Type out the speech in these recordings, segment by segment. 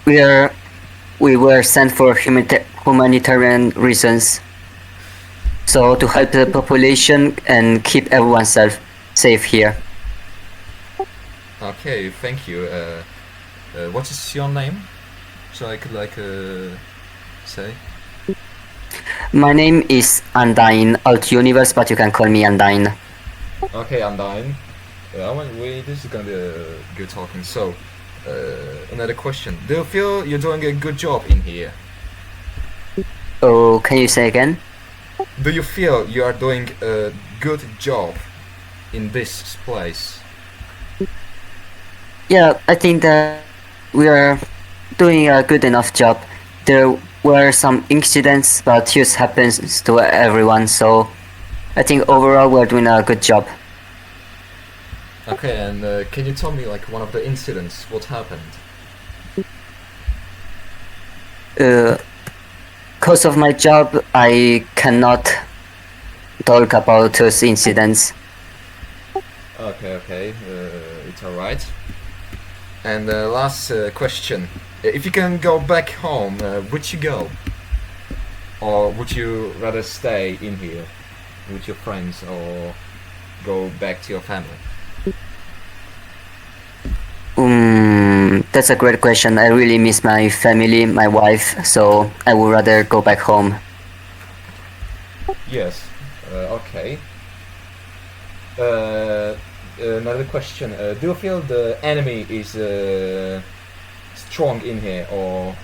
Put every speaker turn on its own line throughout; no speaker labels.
we are we were sent for humanitarian reasons, so to help the population and keep everyone safe here.
Okay, thank you. What is your name? So I could say.
My name is Undyne Alt Universe, but you can call me Undyne.
Okay, Undyne. This is gonna be a good talking. So, another question. Do you feel you're doing a good job in here?
Oh, can you say again?
Do you feel you are doing a good job in this place?
Yeah, I think that we are doing a good enough job. There were some incidents, but this happens to everyone, so I think overall we're doing a good job.
Okay, and can you tell me like one of the incidents? What happened?
Because of my job, I cannot talk about those incidents.
Okay, it's alright. And last question. If you can go back home, would you go? Or would you rather stay in here with your friends or go back to your family?
That's a great question. I really miss my family, my wife, so I would rather go back home.
Yes. Okay. Another question. Do you feel the enemy is strong in here or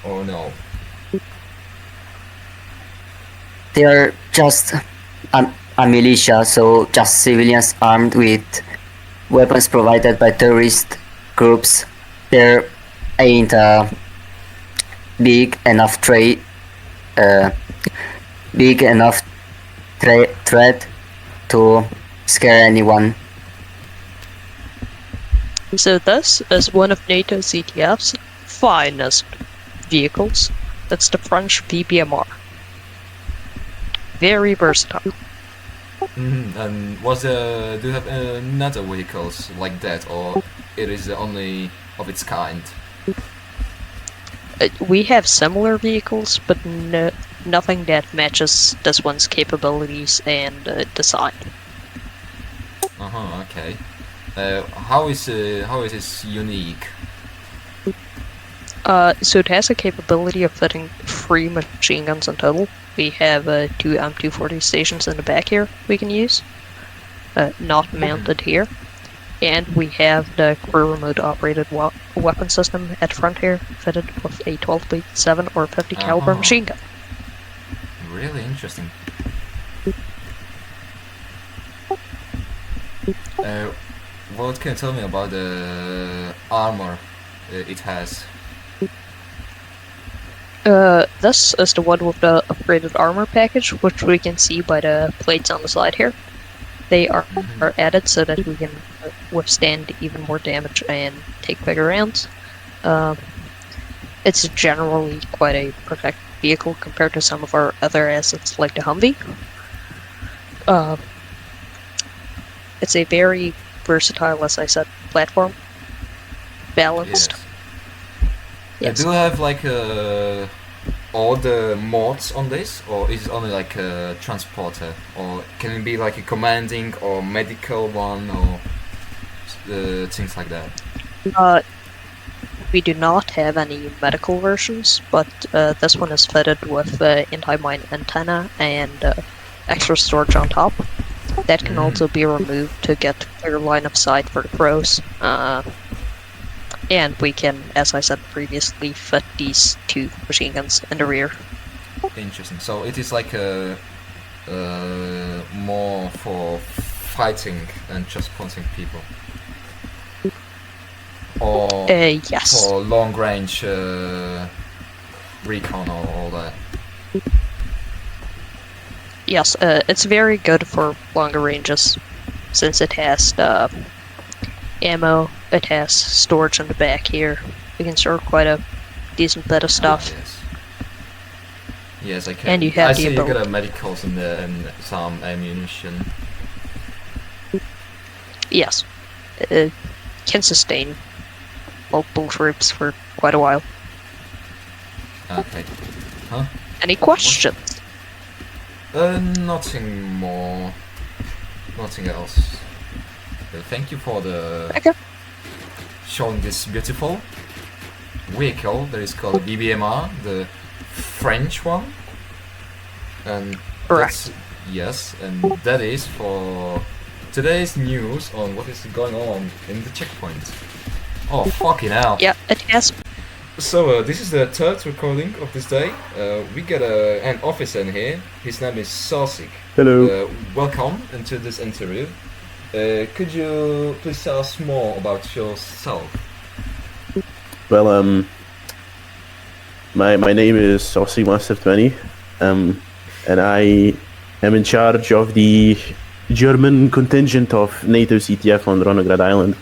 no?
They are just a militia, so just civilians armed with weapons provided by terrorist groups. There ain't a big enough uh, big enough threat to scare anyone.
So this is one of NATO CTF's finest vehicles. That's the French VBMR. Very versatile.
And do you have another vehicles like that, or it is the only of its kind?
We have similar vehicles, but nothing that matches this one's capabilities and design.
Okay. How is it unique?
So it has a capability of fitting 3 machine guns in total. We have 2 M240 stations in the back here we can use, not mounted here. And we have the crew remote operated weapon system at front here, fitted with a 12.7 or 50 caliber machine gun.
Really interesting. What can you tell me about the armor it has?
This is the one with the upgraded armor package, which we can see by the plates on the side here. They are added so that we can withstand even more damage and take bigger rounds. It's generally quite a protected vehicle compared to some of our other assets like the Humvee. It's a very versatile, as I said, platform. Balanced.
Yes.
Yes.
Do you have like all the mods on this, or is it only like a transporter, or can it be like a commanding or medical one, or things like that?
We do not have any medical versions, but this one is fitted with anti-mine antenna and extra storage on top. That can also be removed to get clear line of sight for the pros. And we can, as I said previously, fit these 2 machine guns in the rear.
Interesting. So it is like a more for fighting than just punching people, or
yes.
for long range recon or all that.
Yes, it's very good for longer ranges, since it has ammo, it has storage in the back here. We can store quite a decent bit of stuff.
Yes, I can.
And you have
I
the
see you
ability.
got a medicals in there and some ammunition.
Yes, it can sustain multiple troops for quite a while.
Okay. Huh?
Any questions?
Nothing more. Nothing else. Thank you for
Okay.
showing this beautiful vehicle that is called BBMR, the French one. And
Correct.
yes, and that is for today's news on what is going on in the checkpoint. Oh, fucking hell.
Yeah, it has.
So, this is the third recording of this day. We got an officer in here. His name is Sosig.
Hello.
Welcome into this interview. Could you please tell us more about yourself?
Well, my name is Sosig Master 20, and I am in charge of the German contingent of NATO CTF on Ronograd Island.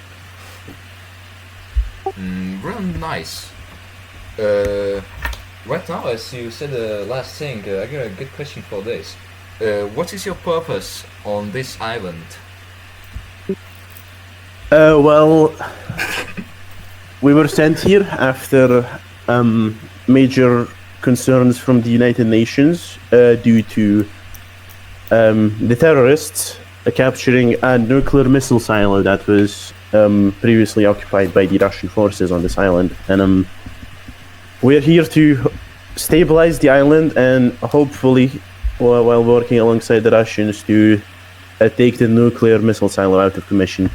Real nice. Right now, as you said the last thing, I got a good question for this. What is your purpose on this island?
Well, we were sent here after major concerns from the United Nations due to the terrorists capturing a nuclear missile silo that was previously occupied by the Russian forces on this island. And we're here to stabilize the island and hopefully, while working alongside the Russians, to take the nuclear missile silo out of commission.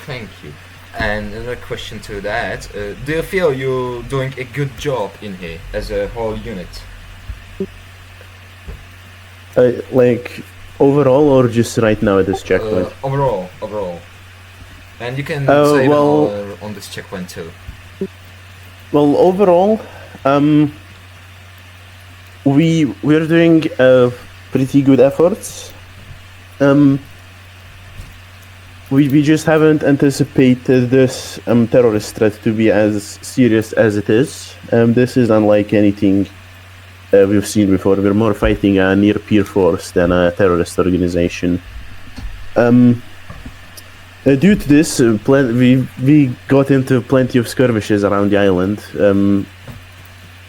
Thank you. And another question to that, do you feel you're doing a good job in here as a whole unit?
Like overall, or just right now at this checkpoint?
Overall. And you can
Oh,
say
well-
on this checkpoint too.
Well, overall, we're doing pretty good efforts. We just haven't anticipated this terrorist threat to be as serious as it is. This is unlike anything we've seen before. We're more fighting a near-peer force than a terrorist organization. Due to this, we got into plenty of skirmishes around the island,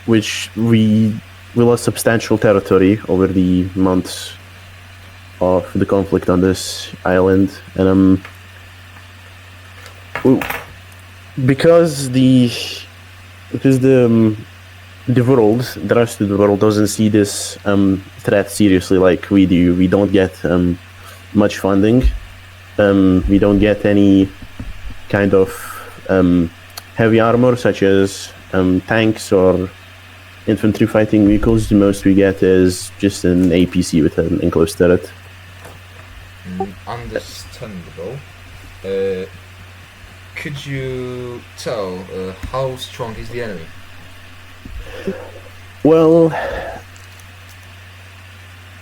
which we lost substantial territory over the months of the conflict on this island, and because the world, the rest of the world, doesn't see this threat seriously like we do. We don't get much funding. We don't get any kind of heavy armor such as tanks or infantry fighting vehicles. The most we get is just an APC with an enclosed turret.
Understandable. Could you tell how strong is the enemy?
Well,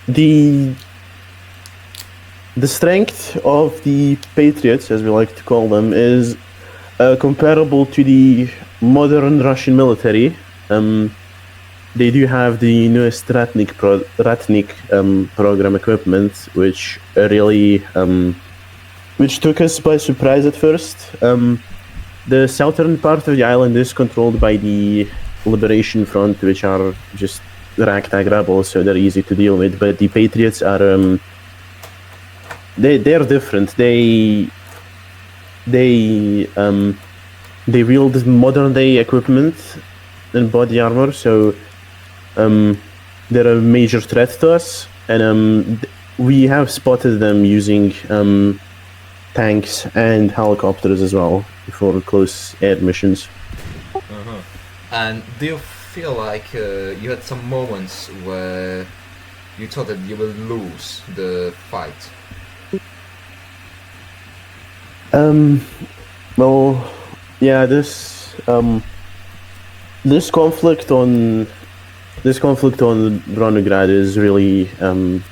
the strength of the Patriots, as we like to call them, is comparable to the modern Russian military. They do have the newest Ratnik program equipment, which really which took us by surprise at first. The southern part of the island is controlled by the Liberation Front, which are just ragtag rebels, so they're easy to deal with. But the Patriots are they're different. They wield modern day equipment and body armor, so they're a major threat to us, and we have spotted them using tanks and helicopters as well for close air missions.
And do you feel like you had some moments where you thought that you will lose the fight?
Well, yeah, this conflict on Ronograd is really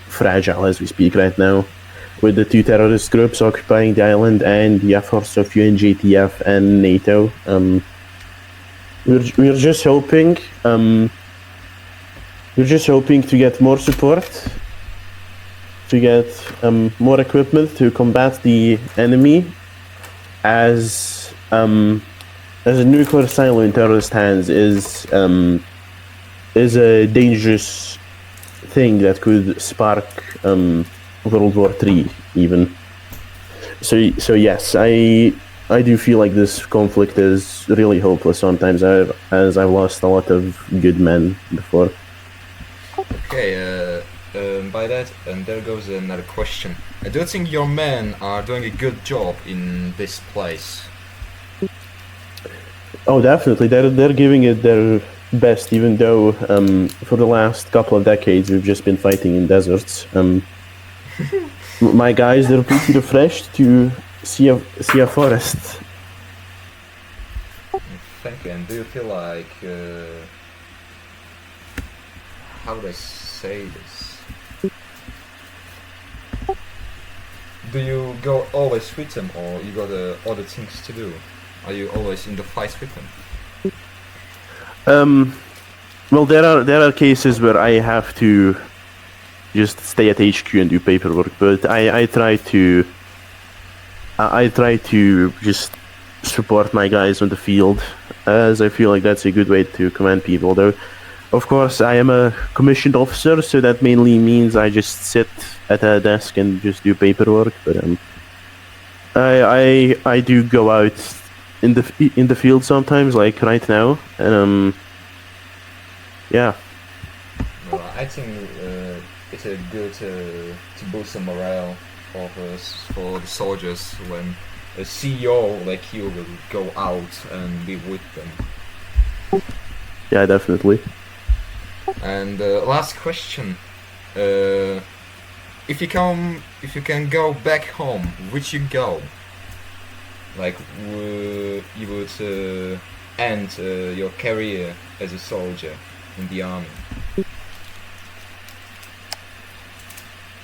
fragile as we speak right now, with the two terrorist groups occupying the island and the efforts of UNJTF and NATO. We're just hoping to get more support, to get more equipment to combat the enemy, as a nuclear silo in terrorist hands is a dangerous thing that could spark World War III even. So yes, I do feel like this conflict is really hopeless sometimes, as I've lost a lot of good men before.
Okay, by that, and there goes another question. Do you think your men are doing a good job in this place?
Oh, definitely. They're giving it their best, even though for the last couple of decades we've just been fighting in deserts. My guys, they're pretty refreshed to see a forest.
Thank you. And do you feel like how would I say this? Do you go always with them, or you got other things to do? Are you always in the fight with them?
Well, there are cases where I have to just stay at HQ and do paperwork, but I try to just support my guys on the field, as I feel like that's a good way to command people. Though, of course, I am a commissioned officer, so that mainly means I just sit at a desk and just do paperwork. But I do go out in the field sometimes, like right now, and yeah.
Well, I think it's a good to boost the morale of for the soldiers when a CEO like you will go out and be with them.
Yeah, definitely.
And last question: if you can go back home, would you go? Like, you would end your career as a soldier in the army?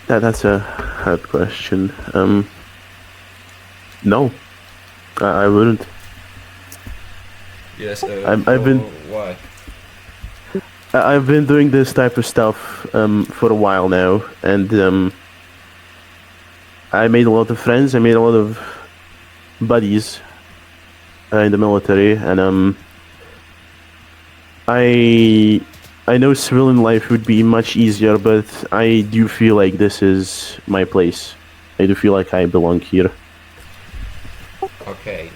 That's a hard question. No, I wouldn't.
Yes.
I've been.
Why?
I've been doing this type of stuff for a while now, and I made a lot of friends. I made a lot of buddies in the military, and I know civilian life would be much easier, but I do feel like this is my place. I do feel like I belong here.
Okay,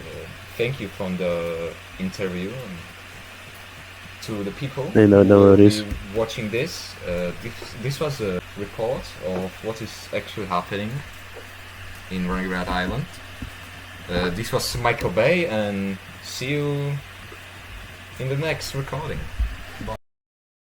thank you for the interview. And to the people
No
who will
worries.
be watching this, this was a report of what is actually happening in Ronograd Island. This was Michael Bay, and see you in the next recording.